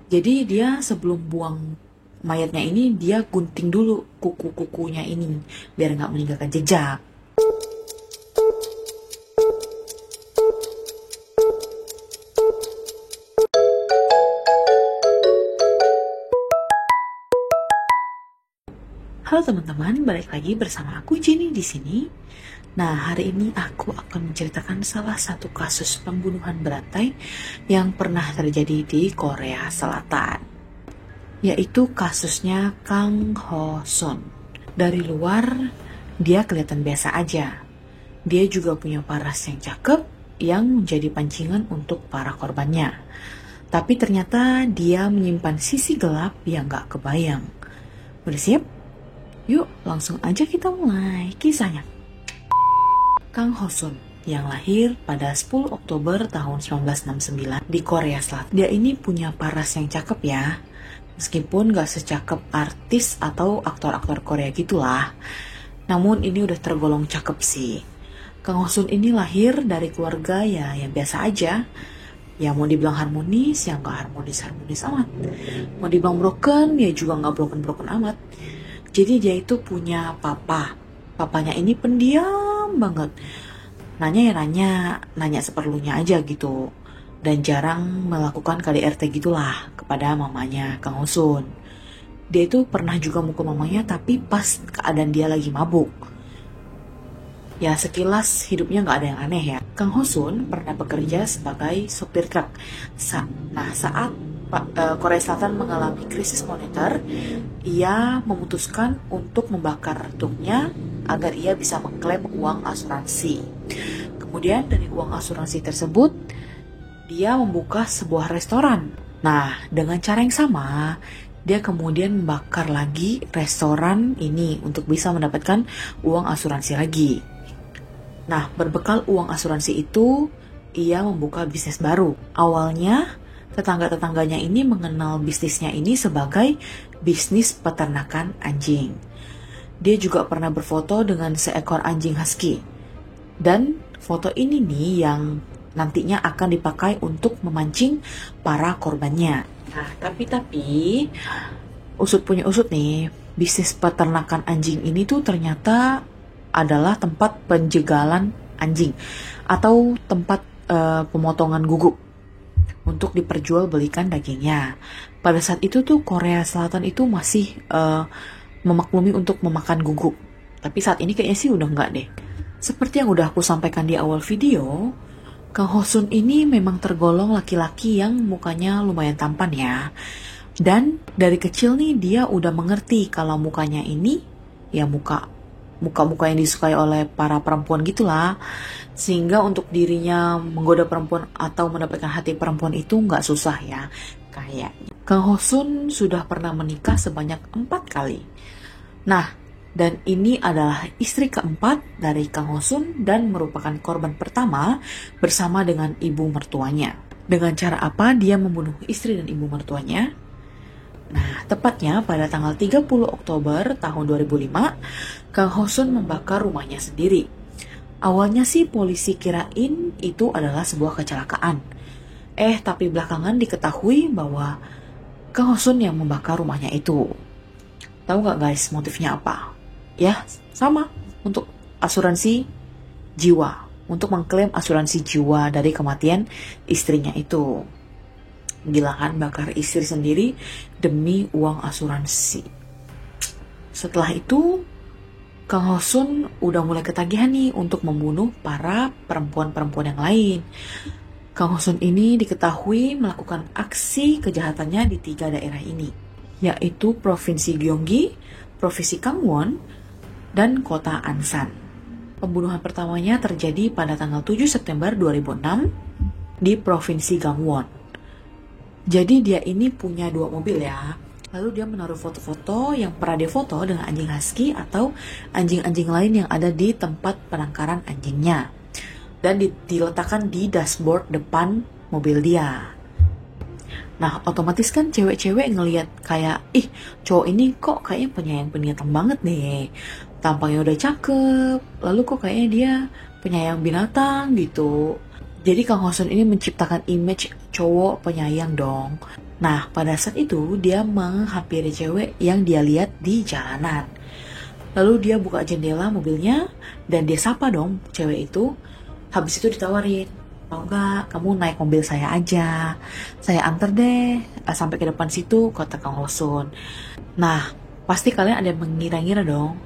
Jadi dia sebelum buang mayatnya ini, dia gunting dulu kuku-kukunya ini biar nggak meninggalkan jejak. Halo teman-teman, balik lagi bersama aku Jenny di sini. Nah, hari ini aku akan menceritakan salah satu kasus pembunuhan berantai yang pernah terjadi di Korea Selatan, yaitu kasusnya Kang Ho Sun. Dari luar, dia kelihatan biasa aja. Dia juga punya paras yang cakep yang menjadi pancingan untuk para korbannya. Tapi ternyata dia menyimpan sisi gelap yang gak kebayang. Udah siap? Yuk, langsung aja kita mulai kisahnya. Kang Ho Sun yang lahir pada 10 Oktober tahun 1969 di Korea Selatan. Dia ini punya paras yang cakep ya. Meskipun gak secakep artis atau aktor-aktor Korea gitulah. Namun ini udah tergolong cakep sih. Kang Ho Sun ini lahir dari keluarga ya yang biasa aja. Ya mau dibilang harmonis, ya gak harmonis-harmonis amat. Mau dibilang broken, ya juga gak broken-broken amat. Jadi dia itu punya papa. Papanya ini pendiam banget. Nanya ya nanya seperlunya aja gitu. Dan jarang melakukan KDRT gitulah kepada mamanya Kang Ho Sun. Dia itu pernah juga mukul mamanya tapi pas keadaan dia lagi mabuk. Ya sekilas hidupnya gak ada yang aneh ya. Kang Ho Sun pernah bekerja sebagai sopir truk. Saat Korea Selatan mengalami krisis moneter, ia memutuskan untuk membakar truknya agar ia bisa mengklaim uang asuransi. Kemudian dari uang asuransi tersebut, dia membuka sebuah restoran. Nah, dengan cara yang sama, dia kemudian membakar lagi restoran ini untuk bisa mendapatkan uang asuransi lagi. Nah, berbekal uang asuransi itu, ia membuka bisnis baru. Awalnya, tetangga-tetangganya ini mengenal bisnisnya ini sebagai bisnis peternakan anjing. Dia juga pernah berfoto dengan seekor anjing husky. Dan foto ini nih yang nantinya akan dipakai untuk memancing para korbannya. Nah, tapi usut punya usut nih, bisnis peternakan anjing ini tuh ternyata adalah tempat penjegalan anjing atau tempat pemotongan guguk untuk diperjualbelikan dagingnya. Pada saat itu tuh Korea Selatan itu masih memaklumi untuk memakan guguk. Tapi saat ini kayaknya sih udah enggak deh. Seperti yang udah aku sampaikan di awal video, Kang Ho Sun ini memang tergolong laki-laki yang mukanya lumayan tampan ya. Dan dari kecil nih dia udah mengerti kalau mukanya ini ya muka-muka yang disukai oleh para perempuan gitulah. Sehingga untuk dirinya menggoda perempuan atau mendapatkan hati perempuan itu nggak susah ya. Kayaknya Kang Ho Sun sudah pernah menikah sebanyak 4 kali. Nah, dan ini adalah istri keempat dari Kang Ho Sun dan merupakan korban pertama bersama dengan ibu mertuanya. Dengan cara apa dia membunuh istri dan ibu mertuanya? Nah, tepatnya pada tanggal 30 Oktober tahun 2005, Kang Ho Sun membakar rumahnya sendiri. Awalnya sih polisi kirain itu adalah sebuah kecelakaan. Tapi belakangan diketahui bahwa Kang Ho Sun yang membakar rumahnya itu. Tahu nggak guys motifnya apa? Ya, sama untuk asuransi jiwa. Untuk mengklaim asuransi jiwa dari kematian istrinya itu. Gila kan, bakar istri sendiri demi uang asuransi. Setelah itu, Kang Ho Sun udah mulai ketagihan nih untuk membunuh para perempuan-perempuan yang lain. Kang Ho Sun ini diketahui melakukan aksi kejahatannya di 3 daerah ini, yaitu Provinsi Gyeonggi, Provinsi Gangwon, dan Kota Ansan. Pembunuhan pertamanya terjadi pada tanggal 7 September 2006 di Provinsi Gangwon. Jadi dia ini punya 2 mobil ya. Lalu dia menaruh foto-foto yang pernah dia foto dengan anjing husky atau anjing-anjing lain yang ada di tempat penangkaran anjingnya. Dan diletakkan di dashboard depan mobil dia. Nah, otomatis kan cewek-cewek ngelihat kayak, cowok ini kok kayaknya penyayang pendiam banget nih. Tampangnya udah cakep, lalu kok kayaknya dia penyayang binatang gitu. Jadi Kang Ho Sun ini menciptakan image cowok penyayang dong. Nah, pada saat itu dia menghampiri cewek yang dia lihat di jalanan. Lalu dia buka jendela mobilnya dan dia sapa dong cewek itu. Habis itu ditawarin, mau nggak kamu naik mobil saya aja, saya anter deh sampai ke depan situ, kata Kang Hosun. Nah, pasti kalian ada yang mengira-ngira dong,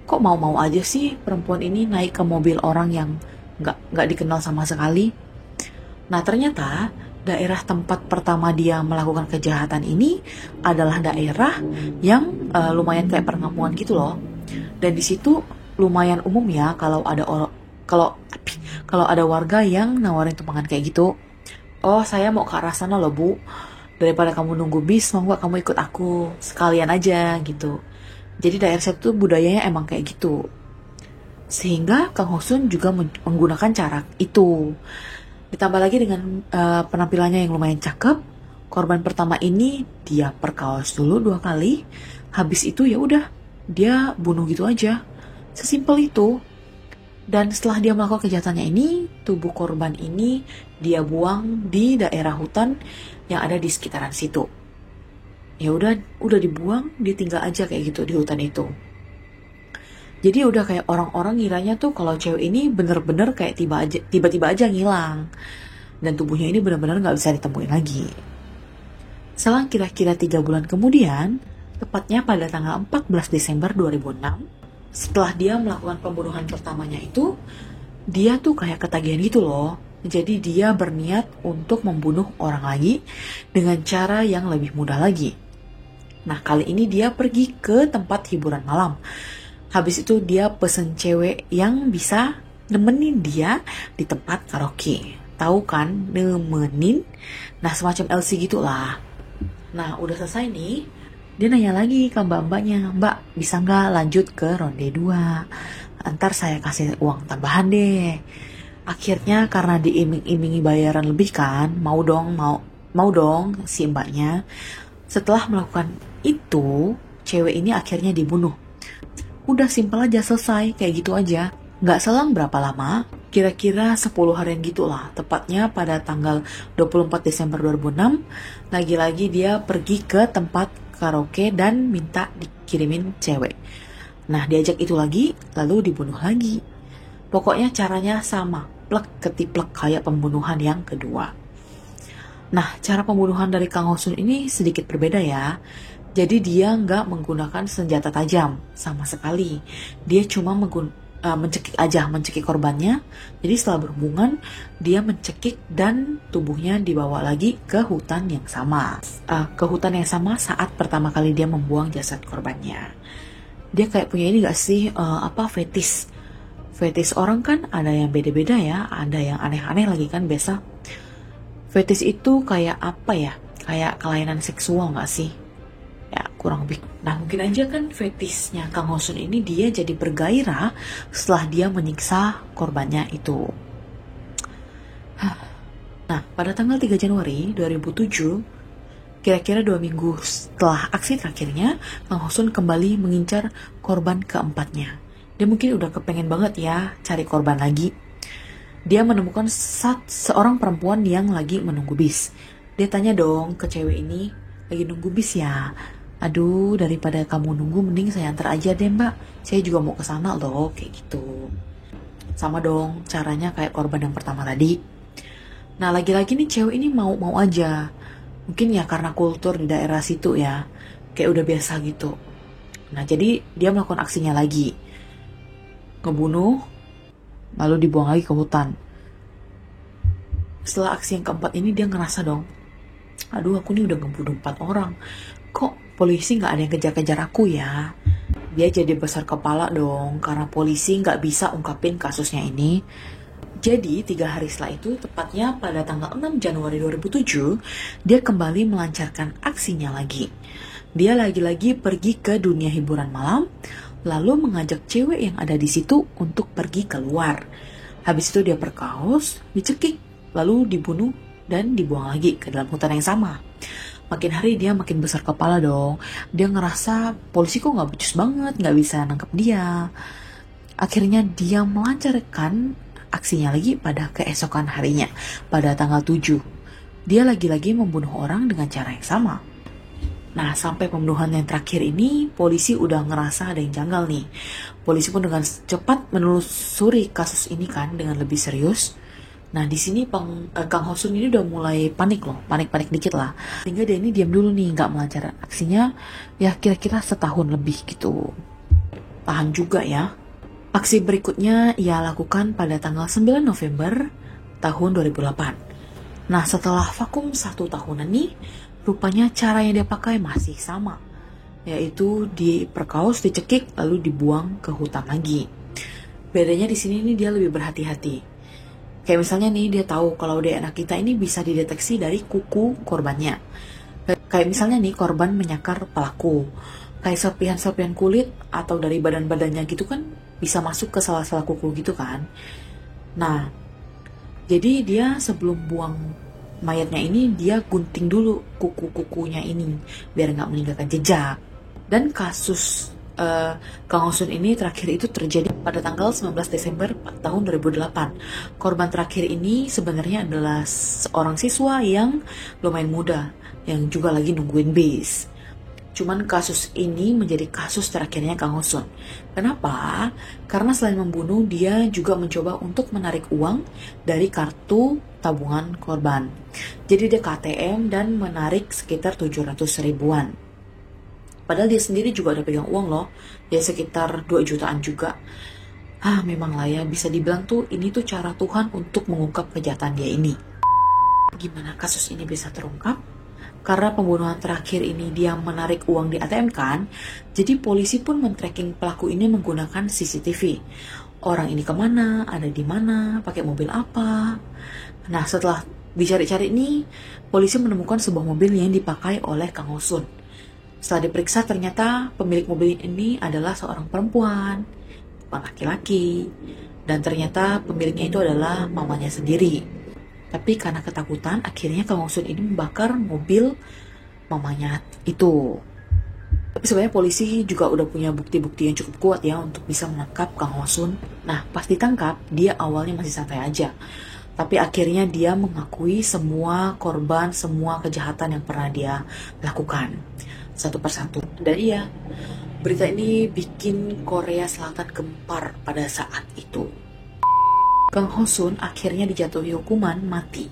kok mau-mau aja sih perempuan ini naik ke mobil orang yang nggak dikenal sama sekali. Nah, ternyata daerah tempat pertama dia melakukan kejahatan ini adalah daerah yang lumayan kayak perkampungan gitu loh. Dan di situ lumayan umum ya kalau kalau ada warga yang nawarin tumpangan kayak gitu. Oh, saya mau ke arah sana loh bu. Daripada kamu nunggu bis, mau gak kamu ikut aku sekalian aja gitu. Jadi daerah situ budayanya emang kayak gitu. Sehingga Kang Hosun juga menggunakan cara itu. Ditambah lagi dengan penampilannya yang lumayan cakep, korban pertama ini dia perkaos dulu 2 kali, habis itu ya udah dia bunuh gitu aja, sesimpel itu. Dan setelah dia melakukan kejahatannya ini, tubuh korban ini dia buang di daerah hutan yang ada di sekitaran situ. Ya udah dibuang, ditinggal aja kayak gitu di hutan itu. Jadi udah kayak orang-orang ngiranya tuh kalau cewek ini bener-bener kayak tiba-tiba aja ngilang. Dan tubuhnya ini bener-bener gak bisa ditemuin lagi. Selang kira-kira 3 bulan kemudian, tepatnya pada tanggal 14 Desember 2006, setelah dia melakukan pembunuhan pertamanya itu, dia tuh kayak ketagihan gitu loh. Jadi dia berniat untuk membunuh orang lagi dengan cara yang lebih mudah lagi. Nah, kali ini dia pergi ke tempat hiburan malam. Habis itu dia pesen cewek yang bisa nemenin dia di tempat karaoke. Tahu kan, nemenin? Nah, semacam LC gitulah. Nah, udah selesai nih. Dia nanya lagi ke mbak-mbaknya, Mbak, bisa nggak lanjut ke ronde 2? Ntar saya kasih uang tambahan deh. Akhirnya karena diiming-imingi bayaran lebih kan, mau dong si mbaknya. Setelah melakukan itu, cewek ini akhirnya dibunuh. Udah simpel aja, selesai, kayak gitu aja. Nggak selang berapa lama, kira-kira 10 harian gitu lah. Tepatnya pada tanggal 24 Desember 2006, lagi-lagi dia pergi ke tempat karaoke dan minta dikirimin cewek. Nah, diajak itu lagi, lalu dibunuh lagi. Pokoknya caranya sama, plek ketiplek kayak pembunuhan yang kedua. Nah, cara pembunuhan dari Kang Hosun ini sedikit berbeda ya. Jadi dia nggak menggunakan senjata tajam sama sekali. Dia cuma mencekik korbannya. Jadi setelah berhubungan, dia mencekik dan tubuhnya dibawa lagi ke hutan yang sama. Ke hutan yang sama saat pertama kali dia membuang jasad korbannya. Dia kayak punya ini nggak sih, fetis. Fetis orang kan ada yang beda-beda ya, ada yang aneh-aneh lagi kan biasa. Fetis itu kayak apa ya? Kayak kelainan seksual nggak sih? Ya kurang lebih. Nah mungkin aja kan fetisnya Kang Hosun ini dia jadi bergairah setelah dia menyiksa korbannya itu. Nah pada tanggal 3 Januari 2007, kira-kira 2 minggu setelah aksi terakhirnya, Kang Hosun kembali mengincar korban keempatnya. Dia mungkin udah kepengen banget ya cari korban lagi. Dia menemukan seorang perempuan yang lagi menunggu bis. Dia tanya dong ke cewek ini, lagi nunggu bis ya? Aduh, daripada kamu nunggu mending saya antar aja deh mbak. Saya juga mau ke sana loh, kayak gitu. Sama dong caranya kayak korban yang pertama tadi. Nah, lagi-lagi nih cewek ini mau aja. Mungkin ya karena kultur di daerah situ ya. Kayak udah biasa gitu. Nah, jadi dia melakukan aksinya lagi. Ngebunuh, lalu dibuang lagi ke hutan. Setelah aksi yang keempat ini dia ngerasa dong, aduh aku nih udah ngebunuh 4 orang. Kok polisi gak ada yang kejar-kejar aku ya? Dia jadi besar kepala dong, karena polisi gak bisa ungkapin kasusnya ini. Jadi 3 hari setelah itu, tepatnya pada tanggal 6 Januari 2007, dia kembali melancarkan aksinya lagi. Dia lagi-lagi pergi ke dunia hiburan malam, lalu mengajak cewek yang ada di situ untuk pergi keluar. Habis itu dia perkaos, dicekik, lalu dibunuh dan dibuang lagi ke dalam hutan yang sama. Makin hari dia makin besar kepala dong. Dia ngerasa polisi kok gak becus banget, gak bisa nangkep dia. Akhirnya dia melancarkan aksinya lagi pada keesokan harinya, pada tanggal 7. dia lagi-lagi membunuh orang dengan cara yang sama. Nah, sampai pembunuhan yang terakhir ini, polisi udah ngerasa ada yang janggal nih. Polisi pun dengan cepat menelusuri kasus ini kan dengan lebih serius. Nah, di sini Kang Hosun ini udah mulai panik loh, panik-panik dikit lah. Sehingga dia ini diam dulu nih, nggak melancarkan aksinya, ya kira-kira setahun lebih gitu. Tahan juga ya. Aksi berikutnya ia lakukan pada tanggal 9 November tahun 2008. Nah, setelah vakum 1 tahunan nih, rupanya cara yang dia pakai masih sama, yaitu diperkaos, dicekik, lalu dibuang ke hutan lagi. Bedanya di sini nih dia lebih berhati-hati. Kayak misalnya nih dia tahu kalau DNA kita ini bisa dideteksi dari kuku korbannya. Kayak misalnya nih korban menyakar pelaku. Kayak serpihan-serpihan kulit atau dari badan-badannya gitu kan bisa masuk ke salah-salah kuku gitu kan. Nah, jadi dia sebelum buang mayatnya ini dia gunting dulu kuku-kukunya ini biar nggak meninggalkan jejak. Dan kasus Kang Hosun ini terakhir itu terjadi pada tanggal 19 Desember tahun 2008. Korban terakhir ini sebenarnya adalah seorang siswa yang lumayan muda yang juga lagi nungguin bis. Cuman kasus ini menjadi kasus terakhirnya Kang Hosun. Kenapa? Karena selain membunuh, dia juga mencoba untuk menarik uang dari kartu tabungan korban. Jadi dia ke ATM dan menarik sekitar 700 ribuan. Padahal dia sendiri juga ada pegang uang loh. Ya sekitar 2 jutaan juga. Memang lah ya, bisa dibilang tuh ini tuh cara Tuhan untuk mengungkap kejahatan dia ini. Gimana kasus ini bisa terungkap? Karena pembunuhan terakhir ini dia menarik uang di ATM kan, jadi polisi pun men-tracking pelaku ini menggunakan CCTV. Orang ini kemana, ada di mana, pakai mobil apa. Nah, setelah dicari-cari nih, polisi menemukan sebuah mobil yang dipakai oleh Kang Hosun. Setelah diperiksa, ternyata pemilik mobil ini adalah seorang perempuan, bukan laki-laki. Dan ternyata pemiliknya itu adalah mamanya sendiri. Tapi karena ketakutan, akhirnya Kang Hosun ini membakar mobil mamanya itu. Tapi sebenarnya polisi juga udah punya bukti-bukti yang cukup kuat ya untuk bisa menangkap Kang Hosun. Nah, pas ditangkap, dia awalnya masih santai aja. Tapi akhirnya dia mengakui semua korban, semua kejahatan yang pernah dia lakukan. Satu persatu. Dan iya, berita ini bikin Korea Selatan gempar pada saat itu. Kang Hosun akhirnya dijatuhi hukuman mati.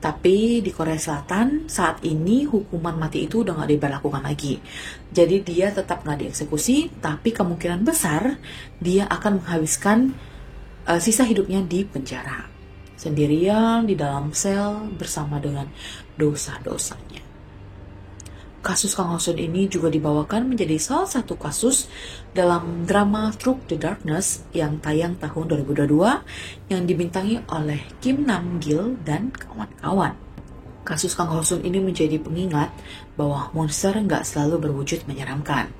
Tapi di Korea Selatan saat ini hukuman mati itu udah gak diberlakukan lagi. Jadi dia tetap gak dieksekusi, tapi kemungkinan besar dia akan menghabiskan sisa hidupnya di penjara. Sendirian di dalam sel bersama dengan dosa-dosanya. Kasus Kang Hosun ini juga dibawakan menjadi salah satu kasus dalam drama Through the Darkness yang tayang tahun 2022 yang dibintangi oleh Kim Nam Gil dan kawan-kawan. Kasus Kang Hosun ini menjadi pengingat bahwa monster nggak selalu berwujud menyeramkan.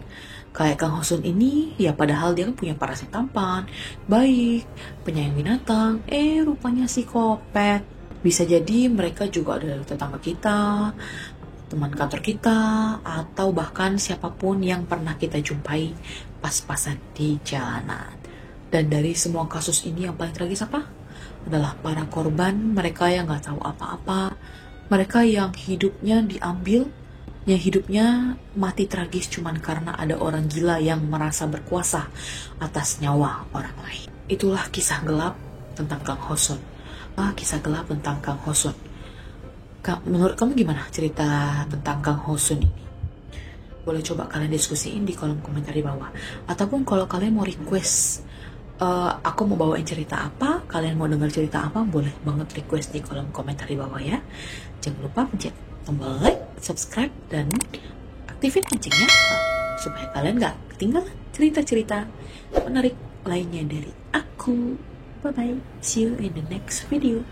Kayak Kang Hosun ini, ya padahal dia kan punya parasit tampan, baik, penyayang binatang, rupanya psikopat. Bisa jadi mereka juga adalah tetangga kita, teman kantor kita, atau bahkan siapapun yang pernah kita jumpai pas-pasan di jalanan. Dan dari semua kasus ini yang paling tragis apa? Adalah para korban, mereka yang gak tahu apa-apa, mereka yang hidupnya diambil, yang hidupnya mati tragis cuman karena ada orang gila yang merasa berkuasa atas nyawa orang lain. Itulah kisah gelap tentang Kang Hosun. Kisah gelap tentang Kang Hosun. Menurut kamu gimana cerita tentang Kang Hosun ini? Boleh coba kalian diskusiin di kolom komentar di bawah. Ataupun kalau kalian mau request aku mau bawain cerita apa, kalian mau dengar cerita apa, boleh banget request di kolom komentar di bawah ya. Jangan lupa pencet tombol like, subscribe, dan aktifin loncengnya supaya kalian gak ketinggalan cerita-cerita menarik lainnya dari aku. Bye-bye, see you in the next video.